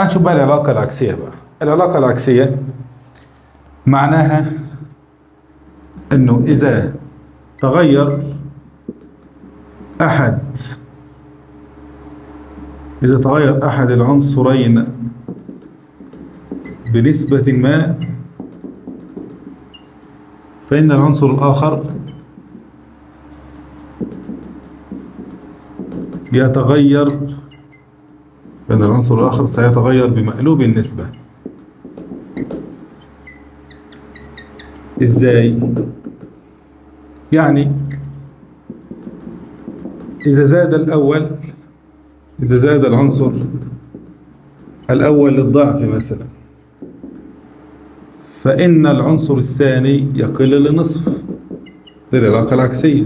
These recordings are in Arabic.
هنشوف بقى العلاقة العكسية بقى. العلاقة العكسية معناها انه اذا تغير احد العنصرين بنسبة ما فإن العنصر الآخر يتغير، فإن العنصر الآخر سيتغير بمقلوب النسبة. إزاي؟ يعني إذا زاد العنصر الأول للضعف مثلا، فإن العنصر الثاني يقل للنصف. دي العلاقة العكسية،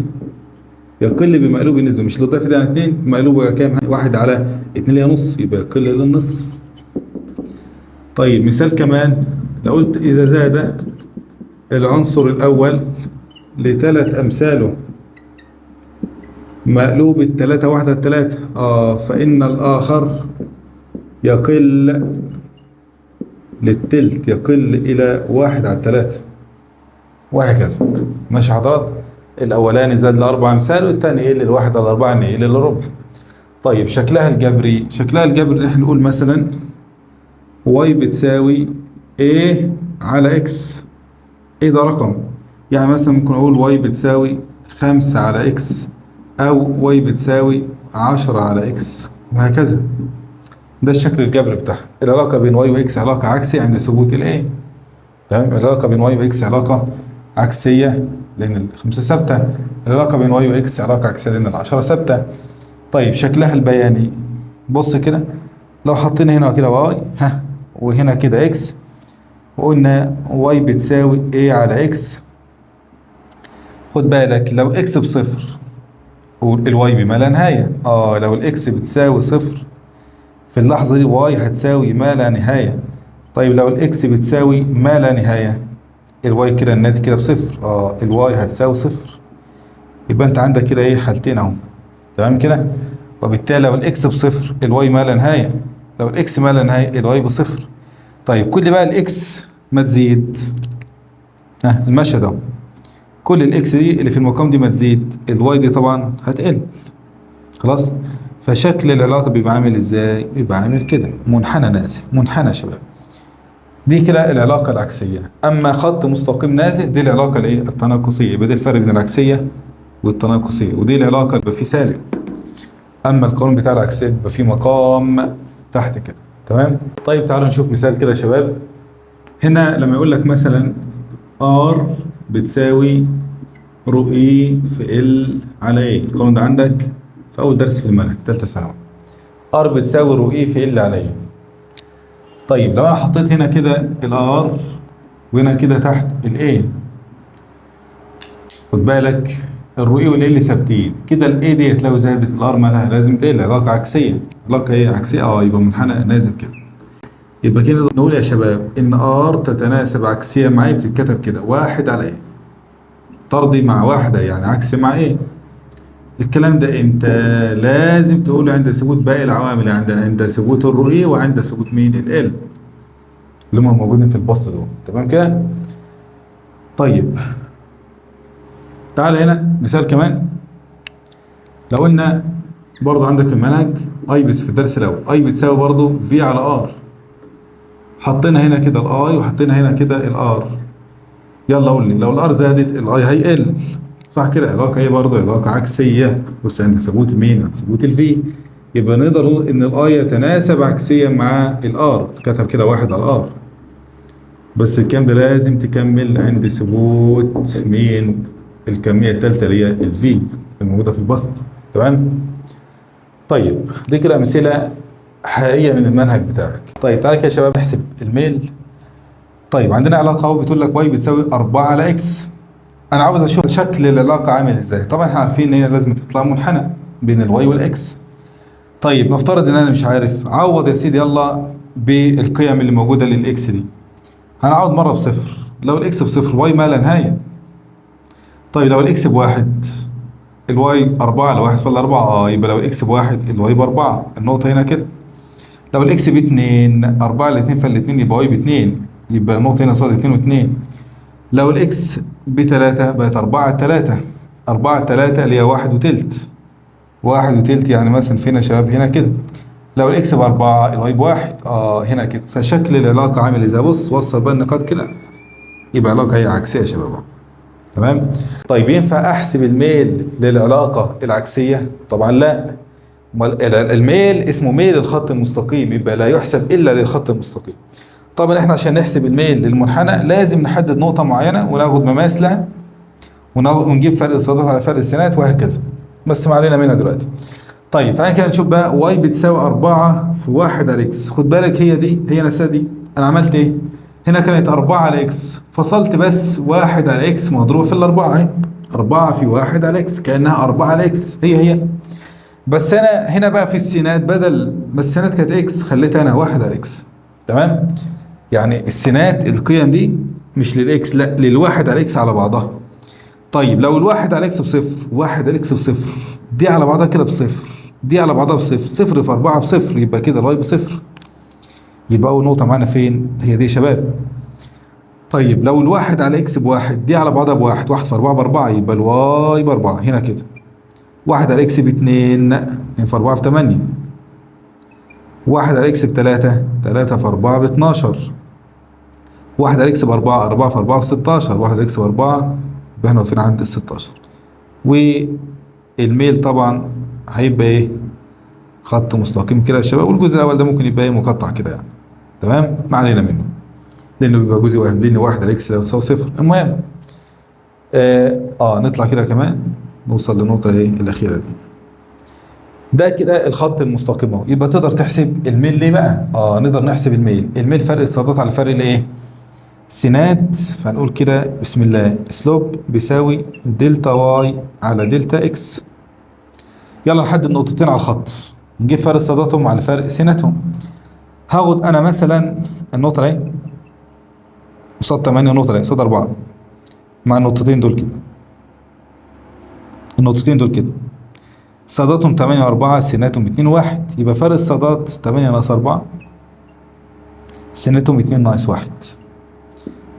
يقل بمقلوب النسبة، مش للضعف ده يعني 2 مقلوبه كام؟ 1 على 2 هي نص، يبقى يقل للنصف. طيب مثال كمان، لو قلت إذا زاد العنصر الأول ل3 أمثاله مقلوب 3 1 على 3 فإن الآخر يقل للتلت، يقل إلى 1 على 3 وهكذا. ماشي حضرات؟ الأولاني زاد ل4 أمثال والتاني يقل ل1 على 4 يعني يقل لربع. طيب شكلها الجبري نحن نقول مثلا y بتساوي a على x. a ده رقم، يعني مثلا ممكن أقول y بتساوي 5 على x أو y بتساوي 10 على x وهكذا. ده الشكل الجبري بتاعها. العلاقة بين y و x علاقة عكسية عند ثبوت ال a. تمام؟ العلاقة بين y و x علاقة عكسية لأن ال5 ثابتة. العلاقة بين y و x علاقة عكسية لأن ال10 ثابتة. طيب شكلها البياني، بص كده، لو حطينا هنا كده y وهنا كده x وقلنا y بتساوي a على x، خد بالك لو x بصفر والواي بما لا نهاية، لو الاكس بتساوي صفر في اللحظة دي y هتساوي ما لا نهاية. طيب لو الاكس بتساوي ما لا نهاية، الواي كده الناتج كده بصفر، الواي هتساوي صفر. يبقى انت عندك كده ايه حالتين اهو، تمام كده. وبالتالي لو الاكس بصفر الواي ما لا نهاية، لو الاكس ما لا نهاية الواي بصفر. طيب كل بقى الاكس ما تزيد، المشهد اهو، كل الاكس دي اللي في المقام دي ما تزيد، الواي دي طبعا هتقل. خلاص؟ فشكل العلاقة بيبقى عامل ازاي؟ بيبقى عامل كده، منحنى نازل، منحنى يا شباب. دي كده العلاقة العكسية. أما خط مستقيم نازل دي العلاقة الايه؟ التناقصية. يبقى دي الفرق بين العكسية والتناقصية، ودي العلاقة بيبقى فيه سالب. أما القانون بتاع العكسية بيبقى فيه مقام تحت كده. تمام؟ طيب تعالوا نشوف مثال كده يا شباب. هنا لما يقول لك مثلا R بتساوي رو اي في ال على ايه، القانون ده عندك في أول درس في المنهج تالتة ثانوي. R بتساوي رو اي في ال على ايه. طيب لو انا حطيت هنا كده الار وهنا كده تحت الاي، خد بالك الرو اي والال ثابتين كده، الاي ديت لو زادت الار مالها لازم تقل. علاقه عكسيه، علاقه ايه عكسيه، يبقى منحنى نازل كده. يبقى كده نقول يا شباب ان ار تتناسب عكسيه مع ايه، بتتكتب كده 1 على ايه، طردي مع واحده يعني عكس مع ايه. الكلام ده امتى؟ لازم تقوله عند ثبوت باقي العوامل، عند ثبوت الرو اي وعند ثبوت مين، ال اللي هم موجودين في البسط دول. تمام كده؟ طيب تعال هنا مثال كمان. لو قلنا برضو عندك المنهج اي بس في الدرس الاول اي بتساوي برضو في على ار، حطينا هنا كده الاي وحطينا هنا كده الار. يلا قول لي لو الار زادت الاي هيقل، صح كده؟ علاقه ايه برضو؟ علاقه عكسيه. بص عند ثبوت مين؟ عند ثبوت الفي. يبقى نقدر نقول ان الاي يتناسب عكسيا مع الار، كتب كده 1 على الار. بس الكلام ده لازم تكمل عند ثبوت مين؟ الكمية الثالثة اللي هي الفي الموجودة في البسط. تمام؟ طيب دي كده أمثلة حقيقية من المنهج بتاعك. طيب تعالى كده يا شباب نحسب الميل. طيب عندنا علاقة اهو بتقول لك واي بتساوي 4 على اكس. أنا عاوز أشوف شكل العلاقة عامل إزاي. طبعا إحنا عارفين إن هي لازم تطلع منحنى بين الواي والإكس. طيب نفترض إن أنا مش عارف، عوض يا سيدي يلا بالقيم اللي موجودة للإكس دي. هنعوض مرة بصفر، لو الاكس بصفر واي ما لا نهاية. طيب لو الاكس بواحد الواي 4 على 1 فال 4، يبقى لو الاكس بواحد الواي ب4. النقطة هنا كده. لو الاكس ب 2 4 على 2 فال2 يبقى واي ب 2 يبقى النقطة هنا صارت 2 و2. لو الاكس ب 3 بقت 4 على 3 4 على 3 اللي هي 1 وتلت 1 وتلت يعني مثلا فين يا شباب هنا كده. لو الاكس بأربعة الواي بواحد هنا كده. فشكل العلاقة عامل ازاي؟ بص وصل بقى النقاط كده يبقى العلاقة هي عكسية يا شباب. تمام. طيب ينفع احسب الميل للعلاقة العكسية؟ طبعا لا. الميل اسمه ميل الخط المستقيم يبقى لا يحسب الا للخط المستقيم. طبعا احنا عشان نحسب الميل للمنحنى لازم نحدد نقطة معينة وناخد مماس لها ونجيب فرق الصادات على فرق السينات وهكذا. بس ما علينا منها دلوقتي. طيب تعالى كده نشوف بقى واي بتساوي 4 في 1 على اكس. خد بالك هي دي هي نفسها دي. انا عملت ايه؟ هنا كانت 4 على اكس فصلت بس 1 على اكس مضروبة في الأربعة اهي. 4 في 1 على اكس كأنها 4 على اكس هي. بس انا هنا بقى في السينات بدل ما السينات كانت اكس خليتها انا 1 على اكس. تمام؟ يعني السينات القيم دي مش للاكس لا للواحد على اكس على بعضها. طيب لو الواحد على اكس بصفر واحد على اكس بصفر دي على بعضها كده بصفر دي على بعضها بصفر صفر في 4 بصفر يبقى كده الواي بصفر. يبقى أول نقطة معانا فين؟ هي دي يا شباب. طيب لو الواحد على اكس بواحد دي على بعضها بواحد واحد في 4 ب4 يبقى الواي ب4 هنا كده. واحد على اكس ب2 2 في 4 ب8. واحد على اكس ب3 3 في 4 ب12. واحد على اكس ب4 4 في 4 ب16. واحد على اكس ب4 يبقى احنا واقفين عند ال16. والميل طبعا هيبقى ايه؟ خط مستقيم كده يا شباب. والجزء الاول ده ممكن يبقى ايه؟ مقطع كده يعني. تمام؟ ما علينا منه لانه بيبقى جزء واحد لان واحد على اكس لا يساوي صفر. المهم نطلع كده كمان نوصل للنقطة ايه الأخيرة دي. ده كده الخط المستقيم اهو. يبقى تقدر تحسب الميل ليه بقى؟ نقدر نحسب الميل فرق الصادات على فرق الايه؟ السينات. فهنقول كده بسم الله سلوب بيساوي دلتا واي على دلتا اكس. يلا نحدد نقطتين على الخط نجيب فرق صاداتهم على فرق سيناتهم. هاخد انا مثلا النقطة دي قصاد 8 نقطة دي قصاد 4 مع النقطتين دول كده. النقطتين دول كده صاداتهم 8 و4 سيناتهم 2 و1 يبقى فرق الصادات 8 ناقص 4 سيناتهم 2 ناقص 1.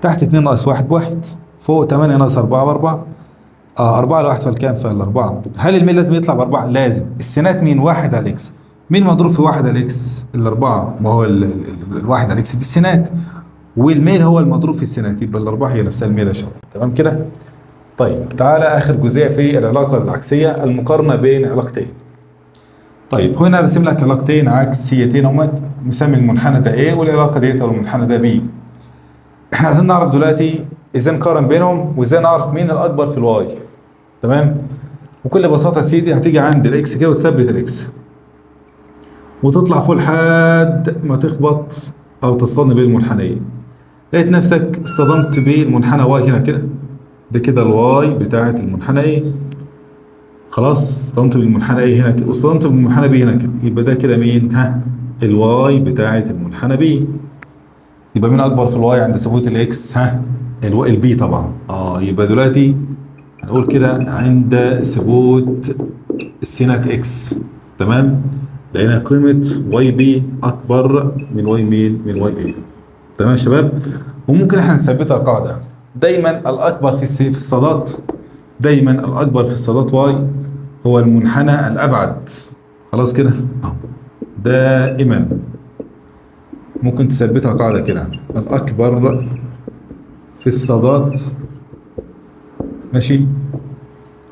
تحت 2 ناقص 1 بواحد فوق 8 ناقص 4 ب4. 4 على 1 فالكام؟ فال4. هل الميل لازم يطلع ب4؟ لازم. السينات مين؟ 1 على اكس. مين مضروب في 1 على اكس؟ ال4. ما هو الواحد على اكس دي السينات والميل هو المضروب في السينات يبقى ال4 هي نفسها الميل يا شباب. تمام كده؟ طيب تعالى اخر جزئيه في العلاقه العكسيه المقارنه بين علاقتين. طيب هنا رسم لك علاقتين عكسيتين اهمت مسمي المنحنى ده ايه والعلاقه ديت او المنحنى ده بي. احنا عايزين نعرف دلوقتي ازاي نقارن بينهم وازاي نعرف مين الاكبر في الواي. تمام؟ بكل بساطه يا سيدي هتيجي عند الاكس كده وتثبت الاكس وتطلع فوق لحد ما تخبط او تصطدم بين المنحنيين. لقيت نفسك اصطدمت بالمنحنى واي هنا كده. ده كده الواي بتاعت المنحنى ايه. خلاص اصطدمت بالمنحنى ايه هنا كده واصطدمت بالمنحنى بي هنا كده. يبقى ده كده مين؟ الواي بتاعت المنحنى بي. يبقى مين اكبر في الواي عند ثبوت الاكس؟ البي طبعا. يبقى دلوقتي هنقول كده عند ثبوت السينات اكس. تمام؟ لقينا قيمة واي بي اكبر من واي مين؟ من واي ايه. تمام يا شباب؟ وممكن احنا نثبتها قاعدة دايما الاكبر في الصادات دايما الاكبر في الصادات واي هو المنحنى الابعد. خلاص كده؟ دائما ممكن تثبتها قاعدة كده الاكبر في الصادات ماشي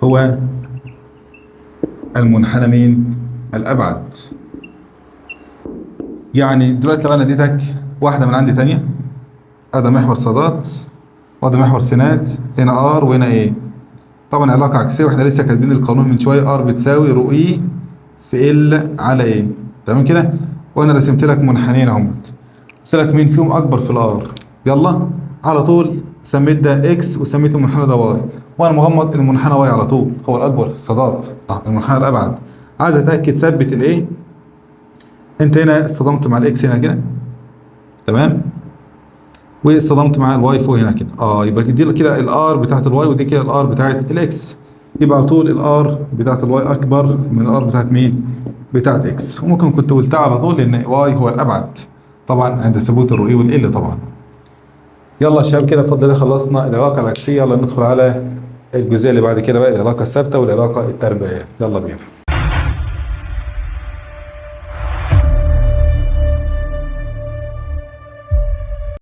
هو المنحنى مين؟ الابعد. يعني دلوقتي لو انا اديتك واحدة من عندي تانية هذا محور صادات وهذا محور سينات هنا ار وهنا ايه. طبعا علاقة عكسية واحنا لسه كاتبين القانون من شوية ار بتساوي رو اي في ال على ايه. تمام كده؟ وانا رسمت لك منحنين اهمت قلت لك مين فيهم اكبر في الار. يلا على طول سميت ده اكس وسميت المنحنى ده واي وانا مغمض المنحنى واي على طول هو الاكبر في الصادات المنحنى الابعد. عايز اتاكد ثبت الايه. انت هنا اصطدمت مع الاكس هنا كده. تمام؟ واصطدمت مع الواي فوق هنا كده. يبقى دي كده الار بتاعت الواي ودي كده الار بتاعت الاكس. يبقى على طول الار بتاعت الواي اكبر من الار بتاعت مين؟ بتاعت اكس، وممكن كنت قلتها على طول لان واي هو الابعد طبعا عند ثبوت الرو اي والال طبعا. يلا يا شباب كده بفضل الله خلصنا العلاقه العكسيه، يلا ندخل على الجزئيه اللي بعد كده بقى العلاقه الثابته والعلاقه التربيعيه، يلا بينا.